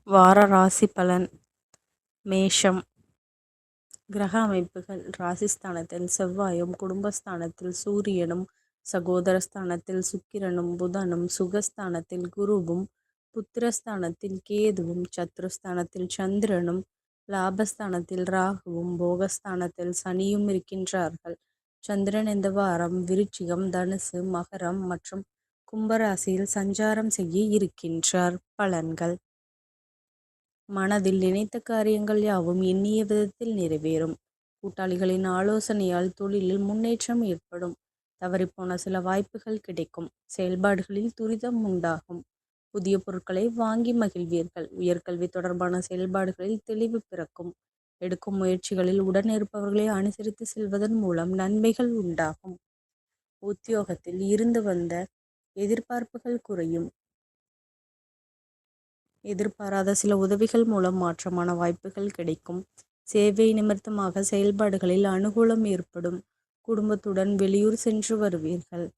வார ராசி பலன். மேஷம். கிரக அமைப்புகள். ராசிஸ்தானத்தில் செவ்வாயும், குடும்பஸ்தானத்தில் சூரியனும், சகோதரஸ்தானத்தில் சுக்கிரனும், புதனும், சுகஸ்தானத்தில் குருவும், புத்திரஸ்தானத்தில் கேதுவும், சத்ருஸ்தானத்தில் சந்திரனும், லாபஸ்தானத்தில் ராகுவும், போகஸ்தானத்தில் சனியும் இருக்கின்றார்கள். சந்திரன் இந்த வாரம் விருச்சிகம், தனுசு, மகரம் மற்றும் கும்பராசியில் சஞ்சாரம் செய்ய இருக்கின்றார். பலன்கள். மனதில் நினைத்த காரியங்கள் யாவும் எண்ணிய விதத்தில் நிறைவேறும். கூட்டாளிகளின் ஆலோசனையால் தொழிலில் முன்னேற்றம் ஏற்படும். தவறிப்போன சில வாய்ப்புகள் கிடைக்கும். செயல்பாடுகளில் துரிதம் உண்டாகும். புதிய பொருட்களை வாங்கி மகிழ்வீர்கள். உயர்கல்வி தொடர்பான செயல்பாடுகளில் தெளிவு பிறக்கும். எடுக்கும் முயற்சிகளில் உடன் இருப்பவர்களை அனுசரித்து செல்வதன் மூலம் நன்மைகள் உண்டாகும். உத்தியோகத்தில் இருந்து வந்த எதிர்பார்ப்புகள் குறையும். எதிர்பாராத சில உதவிகள் மூலம் மாற்றமான வாய்ப்புகள் கிடைக்கும். சேவை நிமித்தமாக செயல்பாடுகளில் அனுகூலம் ஏற்படும். குடும்பத்துடன் வெளியூர் சென்று வருவீர்கள்.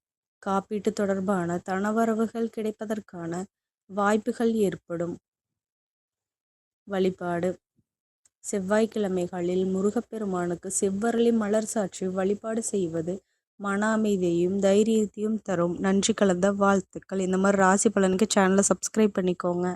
காப்பீட்டு தொடர்பான தனவரவுகள் கிடைப்பதற்கான வாய்ப்புகள் ஏற்படும். வழிபாடு. செவ்வாய்க்கிழமைகளில் முருகப்பெருமானுக்கு செவ்வரளி மலர் சாற்றி வழிபாடு செய்வது மன அமைதியையும் தைரியத்தையும் தரும். நன்றி கலந்த வாழ்த்துக்கள். இந்த மாதிரி ராசி பலனுக்கு சேனலை சப்ஸ்கிரைப் பண்ணிக்கோங்க.